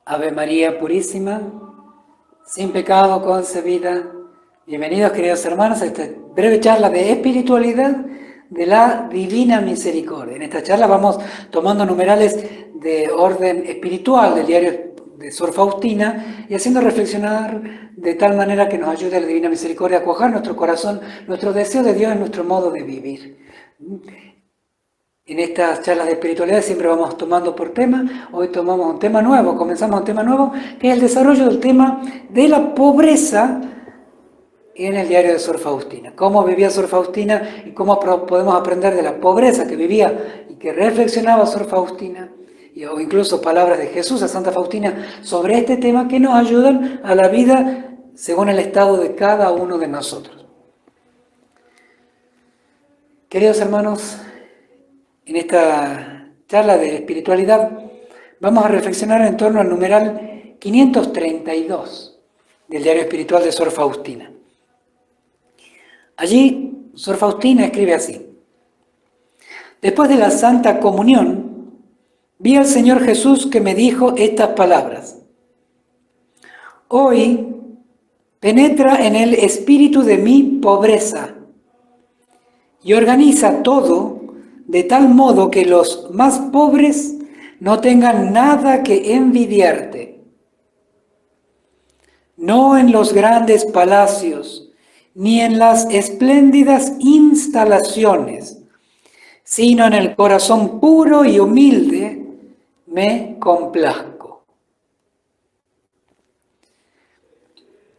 Ave María Purísima, sin pecado concebida. Bienvenidos, queridos hermanos, a esta breve charla de espiritualidad de la Divina Misericordia. En esta charla vamos tomando numerales de orden espiritual del diario de Sor Faustina y haciendo reflexionar de tal manera que nos ayude la Divina Misericordia a cuajar nuestro corazón, nuestro deseo de Dios en nuestro modo de vivir. En estas charlas de espiritualidad siempre vamos tomando por tema. Hoy tomamos un tema nuevo, comenzamos un tema nuevo, que es el desarrollo del tema de la pobreza en el diario de Sor Faustina. Cómo vivía Sor Faustina y cómo podemos aprender de la pobreza que vivía y que reflexionaba Sor Faustina, o incluso palabras de Jesús a Santa Faustina sobre este tema que nos ayudan a la vida según el estado de cada uno de nosotros. Queridos hermanos, en esta charla de espiritualidad vamos a reflexionar en torno al numeral 532 del diario espiritual de Sor Faustina. Allí Sor Faustina escribe así: después de la Santa Comunión, vi al Señor Jesús que me dijo estas palabras: hoy penetra en el espíritu de mi pobreza y organiza todo de tal modo que los más pobres no tengan nada que envidiarte. No en los grandes palacios, ni en las espléndidas instalaciones, sino en el corazón puro y humilde me complazco.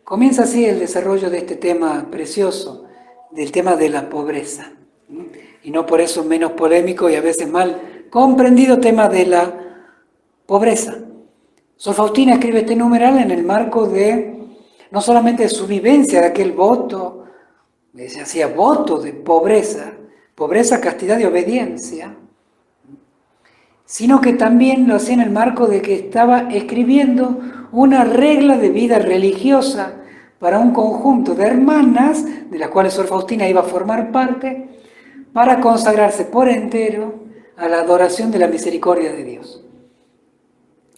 Comienza así el desarrollo de este tema precioso, del tema de la pobreza. Y no por eso menos polémico y a veces mal comprendido tema de la pobreza. Sor Faustina escribe este numeral en el marco de, no solamente de su vivencia de aquel voto, se hacía voto de pobreza, castidad y obediencia, sino que también lo hacía en el marco de que estaba escribiendo una regla de vida religiosa para un conjunto de hermanas, de las cuales Sor Faustina iba a formar parte, para consagrarse por entero a la adoración de la misericordia de Dios.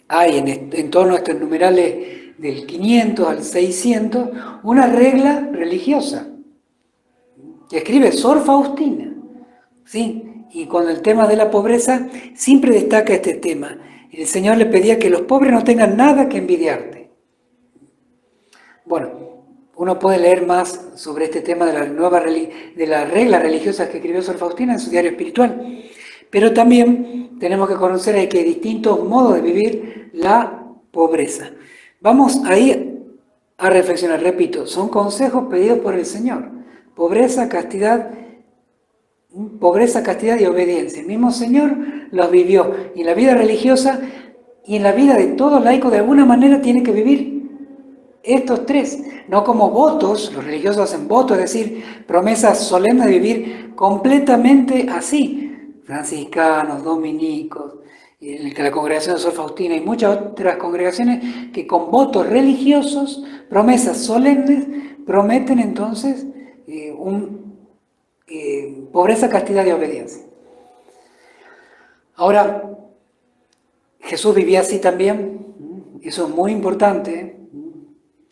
Hay en torno a estos numerales del 500 al 600 una regla religiosa que escribe Sor Faustina, ¿sí? Y con el tema de la pobreza siempre destaca este tema. El Señor le pedía que los pobres no tengan nada que envidiarte. Bueno, uno puede leer más sobre este tema de las reglas religiosas que escribió Sor Faustina en su diario espiritual. Pero también tenemos que conocer que hay distintos modos de vivir la pobreza. Vamos ahí a reflexionar, repito, son consejos pedidos por el Señor. Pobreza, castidad y obediencia. El mismo Señor los vivió. Y en la vida religiosa y en la vida de todo laico de alguna manera tiene que vivir estos tres, no como votos. Los religiosos hacen votos, es decir, promesas solemnes de vivir completamente así. Franciscanos, dominicos, en la congregación de Sor Faustina y muchas otras congregaciones que con votos religiosos, promesas solemnes, prometen entonces pobreza, castidad y obediencia. Ahora, Jesús vivía así también, eso es muy importante.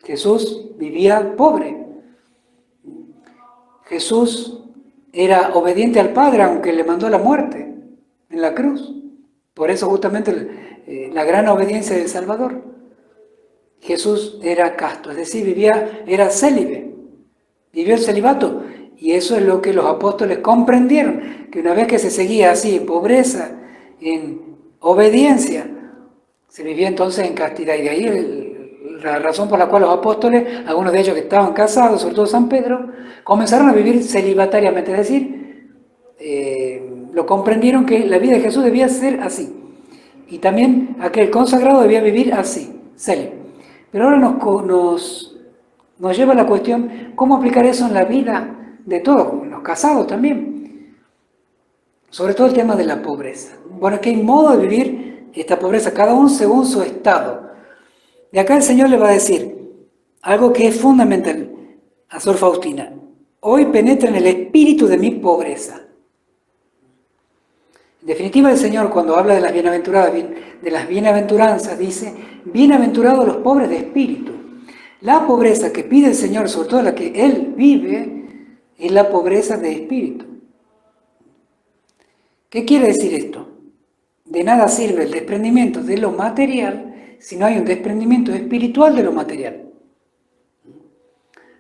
Jesús vivía pobre. Jesús era obediente al Padre, aunque le mandó la muerte en la cruz. Por eso justamente la gran obediencia del Salvador. Jesús era casto, es decir, era célibe, vivió el celibato. Y eso es lo que los apóstoles comprendieron, que una vez que se seguía así, en pobreza, en obediencia, se vivía entonces en castidad. Y de ahí la razón por la cual los apóstoles, algunos de ellos que estaban casados, sobre todo San Pedro, comenzaron a vivir celibatariamente, es decir, lo comprendieron que la vida de Jesús debía ser así. Y también aquel consagrado debía vivir así, célibe. Pero ahora nos lleva a la cuestión, ¿cómo aplicar eso en la vida de todos, los casados también? Sobre todo el tema de la pobreza. Bueno, que hay modo de vivir esta pobreza, cada uno según su estado. Y acá el Señor le va a decir algo que es fundamental a Sor Faustina. Hoy penetra en el espíritu de mi pobreza. definitiva, el Señor, cuando habla de las bienaventuranzas, dice, bienaventurados los pobres de espíritu. La pobreza que pide el Señor, sobre todo la que Él vive, es la pobreza de espíritu. ¿Qué quiere decir esto? De nada sirve el desprendimiento de lo material si no hay un desprendimiento espiritual de lo material.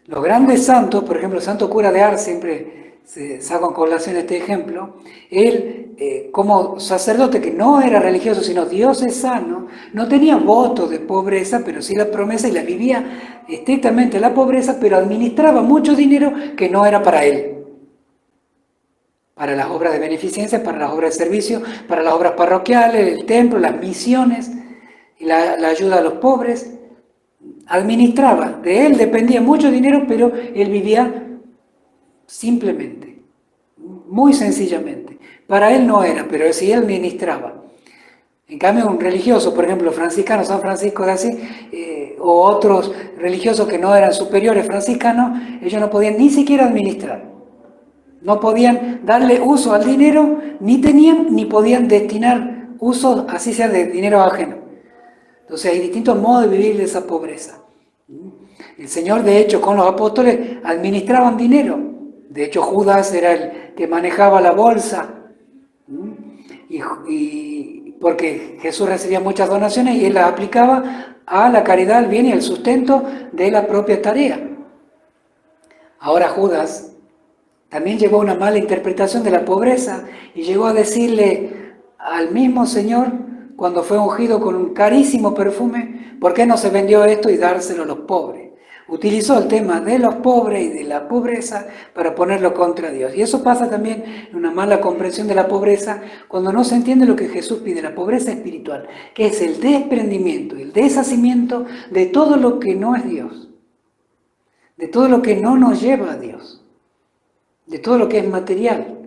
Los grandes santos, por ejemplo, el santo cura de Ars, siempre se saca en colación este ejemplo, él, como sacerdote que no era religioso, sino diocesano, no tenía votos de pobreza, pero sí la promesa y la vivía estrictamente la pobreza, pero administraba mucho dinero que no era para él. Para las obras de beneficencia, para las obras de servicio, para las obras parroquiales, el templo, las misiones, la ayuda a los pobres. Administraba, de él dependía mucho dinero, pero él vivía simplemente, muy sencillamente. Para él no era, pero sí él administraba. En cambio, un religioso, por ejemplo, franciscano, San Francisco de Asís, o otros religiosos que no eran superiores franciscanos, ellos no podían ni siquiera administrar. No podían darle uso al dinero, ni tenían, ni podían destinar uso, así sea, de dinero ajeno. Entonces hay distintos modos de vivir de esa pobreza. El Señor, de hecho, con los apóstoles administraban dinero. De hecho, Judas era el que manejaba la bolsa. Y porque Jesús recibía muchas donaciones y él las aplicaba a la caridad, al bien y al sustento de la propia tarea. Ahora Judas también llevó una mala interpretación de la pobreza y llegó a decirle al mismo Señor, cuando fue ungido con un carísimo perfume, ¿por qué no se vendió esto y dárselo a los pobres? Utilizó el tema de los pobres y de la pobreza para ponerlo contra Dios. Y eso pasa también en una mala comprensión de la pobreza cuando no se entiende lo que Jesús pide, la pobreza espiritual, que es el desprendimiento, el deshacimiento de todo lo que no es Dios, de todo lo que no nos lleva a Dios, de todo lo que es material.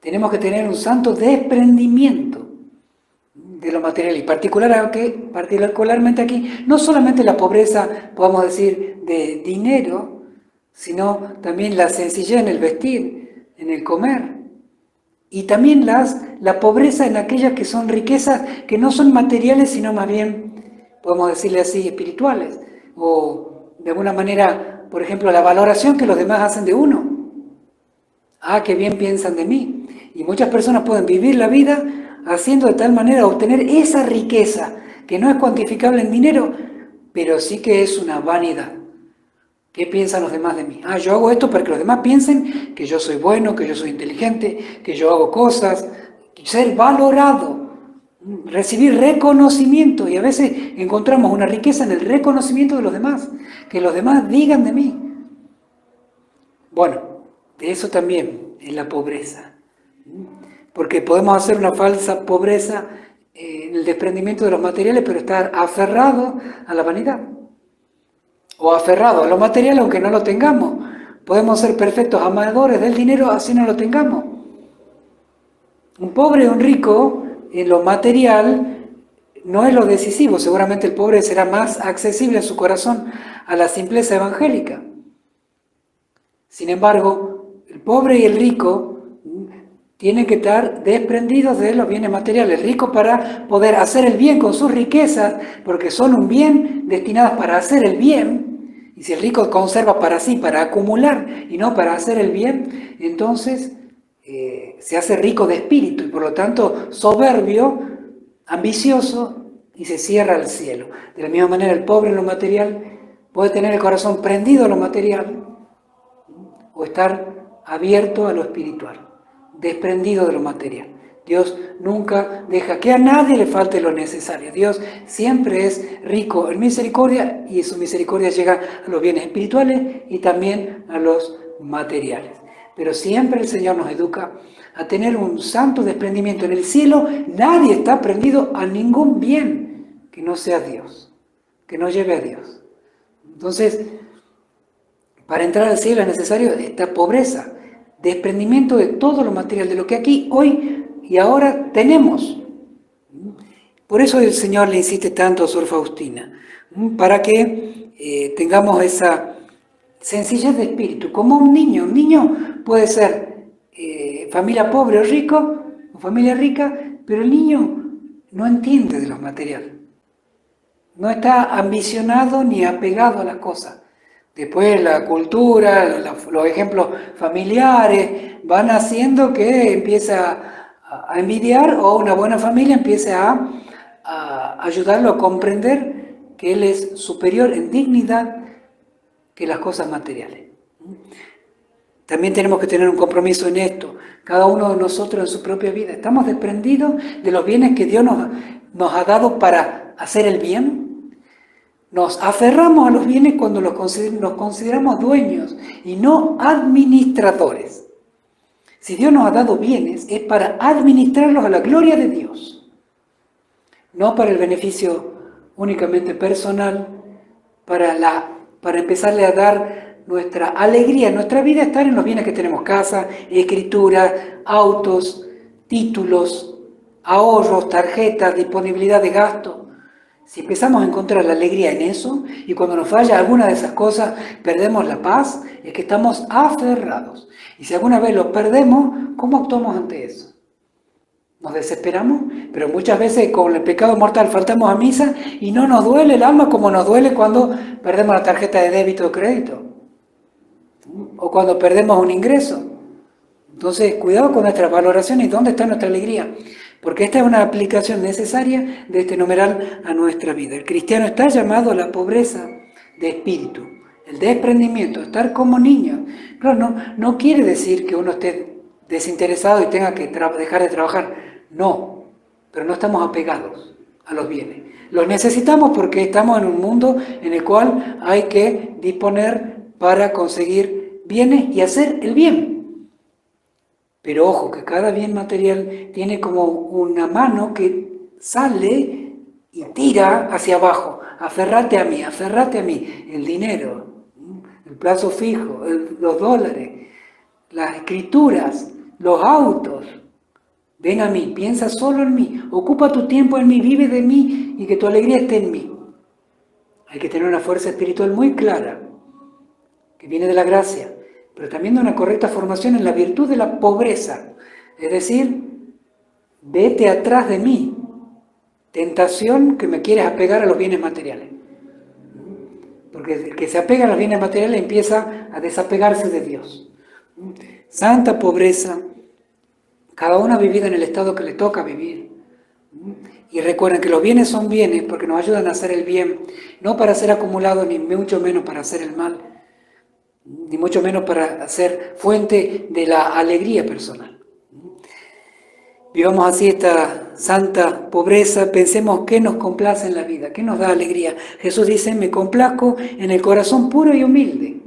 Tenemos que tener un santo desprendimiento de lo material y particularmente aquí, no solamente la pobreza, podemos decir, de dinero, sino también la sencillez en el vestir, en el comer, y también la pobreza en aquellas que son riquezas que no son materiales, sino más bien, podemos decirle así, espirituales, o de alguna manera, por ejemplo, la valoración que los demás hacen de uno. Ah, qué bien piensan de mí. Y muchas personas pueden vivir la vida haciendo de tal manera obtener esa riqueza que no es cuantificable en dinero, pero sí que es una vanidad. ¿Qué piensan los demás de mí? Ah, yo hago esto para que los demás piensen que yo soy bueno, que yo soy inteligente, que yo hago cosas, ser valorado, recibir reconocimiento. Y a veces encontramos una riqueza en el reconocimiento de los demás, que los demás digan de mí. Bueno, de eso también es la pobreza. Porque podemos hacer una falsa pobreza en el desprendimiento de los materiales, pero estar aferrado a la vanidad. O aferrado a lo material aunque no lo tengamos. Podemos ser perfectos amadores del dinero así no lo tengamos. Un pobre y un rico en lo material no es lo decisivo. Seguramente el pobre será más accesible en su corazón a la simpleza evangélica. Sin embargo, el pobre y el rico tienen que estar desprendidos de los bienes materiales. El rico para poder hacer el bien con sus riquezas, porque son un bien destinadas para hacer el bien, y si el rico conserva para sí, para acumular y no para hacer el bien, entonces se hace rico de espíritu y por lo tanto soberbio, ambicioso y se cierra al cielo. De la misma manera el pobre en lo material puede tener el corazón prendido a lo material o estar abierto a lo espiritual, desprendido de lo material. Dios nunca deja que a nadie le falte lo necesario. Dios siempre es rico en misericordia y su misericordia llega a los bienes espirituales y también a los materiales. Pero siempre el Señor nos educa a tener un santo desprendimiento. En el cielo nadie está prendido a ningún bien que no sea Dios, que no lleve a Dios. Entonces, para entrar al cielo es necesario esta pobreza, desprendimiento de todo lo material, de lo que aquí, hoy y ahora tenemos. Por eso el Señor le insiste tanto a Sor Faustina, para que tengamos esa sencillez de espíritu, como un niño. Un niño puede ser familia pobre o rico, familia rica, pero el niño no entiende de lo material. No está ambicionado ni apegado a las cosas. Después la cultura, los ejemplos familiares van haciendo que empiece a envidiar, o una buena familia empiece a ayudarlo a comprender que él es superior en dignidad que las cosas materiales. También tenemos que tener un compromiso en esto. Cada uno de nosotros en su propia vida. ¿Estamos desprendidos de los bienes que Dios nos ha dado para hacer el bien? Nos aferramos a los bienes cuando nos consideramos dueños y no administradores. Si Dios nos ha dado bienes, es para administrarlos a la gloria de Dios, no para el beneficio únicamente personal, para empezarle a dar nuestra alegría, nuestra vida, estar en los bienes que tenemos: casa, escritura, autos, títulos, ahorros, tarjetas, disponibilidad de gasto. Si empezamos a encontrar la alegría en eso, y cuando nos falla alguna de esas cosas perdemos la paz, es que estamos aferrados. Y si alguna vez lo perdemos, ¿cómo actuamos ante eso? Nos desesperamos, pero muchas veces con el pecado mortal faltamos a misa y no nos duele el alma como nos duele cuando perdemos la tarjeta de débito o crédito, o cuando perdemos un ingreso. Entonces, cuidado con nuestras valoraciones y dónde está nuestra alegría, porque esta es una aplicación necesaria de este numeral a nuestra vida. El cristiano está llamado a la pobreza de espíritu, el desprendimiento, estar como niño. Claro, no quiere decir que uno esté desinteresado y tenga que dejar de trabajar. No, pero no estamos apegados a los bienes. Los necesitamos porque estamos en un mundo en el cual hay que disponer para conseguir bienes y hacer el bien. Pero ojo, que cada bien material tiene como una mano que sale y tira hacia abajo. Aférrate a mí, el dinero, el plazo fijo, los dólares, las escrituras, los autos. Ven a mí, piensa solo en mí, ocupa tu tiempo en mí, vive de mí y que tu alegría esté en mí. Hay que tener una fuerza espiritual muy clara, que viene de la gracia, pero también de una correcta formación en la virtud de la pobreza. Es decir, vete atrás de mí, tentación que me quieres apegar a los bienes materiales. Porque el que se apega a los bienes materiales empieza a desapegarse de Dios. Santa pobreza, cada uno ha vivido en el estado que le toca vivir. Y recuerden que los bienes son bienes porque nos ayudan a hacer el bien, no para ser acumulados, ni mucho menos para hacer el mal, ni mucho menos para ser fuente de la alegría personal. Vivamos así esta santa pobreza, pensemos qué nos complace en la vida, qué nos da alegría. Jesús dice, me complazco en el corazón puro y humilde.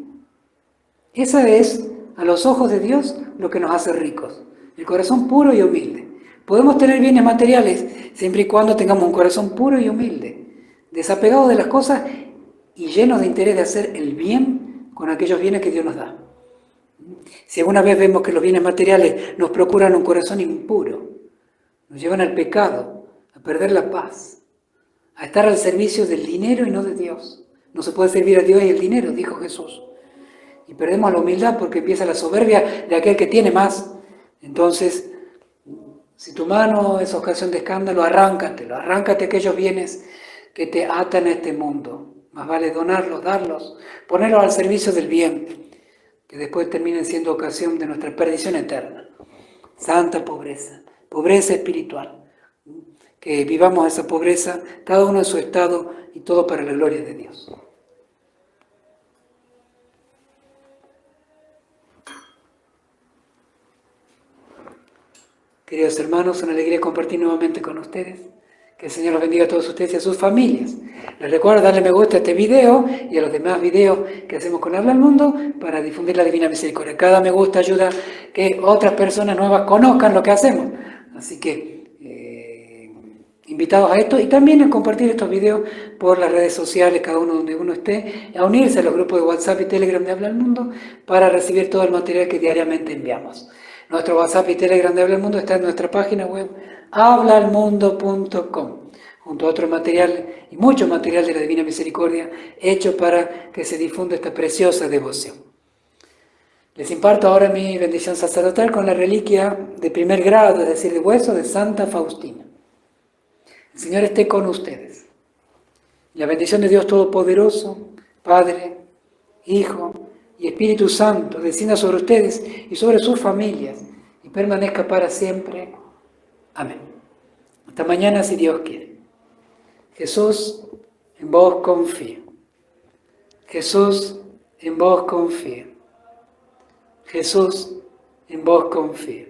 Esa es, a los ojos de Dios, lo que nos hace ricos, el corazón puro y humilde. Podemos tener bienes materiales siempre y cuando tengamos un corazón puro y humilde, desapegado de las cosas y lleno de interés de hacer el bien con aquellos bienes que Dios nos da. Si alguna vez vemos que los bienes materiales nos procuran un corazón impuro, nos llevan al pecado, a perder la paz, a estar al servicio del dinero y no de Dios. No se puede servir a Dios y el dinero, dijo Jesús. Y perdemos la humildad porque empieza la soberbia de aquel que tiene más. Entonces, si tu mano es ocasión de escándalo, arráncate aquellos bienes que te atan a este mundo. Más vale donarlos, darlos, ponerlos al servicio del bien, que después terminen siendo ocasión de nuestra perdición eterna. Santa pobreza, pobreza espiritual. Que vivamos esa pobreza, cada uno en su estado y todo para la gloria de Dios. Queridos hermanos, una alegría compartir nuevamente con ustedes. Que el Señor los bendiga a todos ustedes y a sus familias. Les recuerdo darle me gusta a este video y a los demás videos que hacemos con Habla al Mundo para difundir la Divina Misericordia. Cada me gusta ayuda a que otras personas nuevas conozcan lo que hacemos. Así que invitados a esto y también a compartir estos videos por las redes sociales, cada uno donde uno esté, a unirse a los grupos de WhatsApp y Telegram de Habla al Mundo para recibir todo el material que diariamente enviamos. Nuestro WhatsApp y Telegram de Habla al Mundo está en nuestra página web hablaalmundo.com, junto a otro material y mucho material de la Divina Misericordia hecho para que se difunda esta preciosa devoción. Les imparto ahora mi bendición sacerdotal con la reliquia de primer grado, es decir, de hueso de Santa Faustina. El Señor esté con ustedes. La bendición de Dios Todopoderoso, Padre, Hijo y Espíritu Santo, descienda sobre ustedes y sobre sus familias y permanezca para siempre. Amén. Hasta mañana si Dios quiere. Jesús, en vos confío. Jesús, en vos confío. Jesús, en vos confío.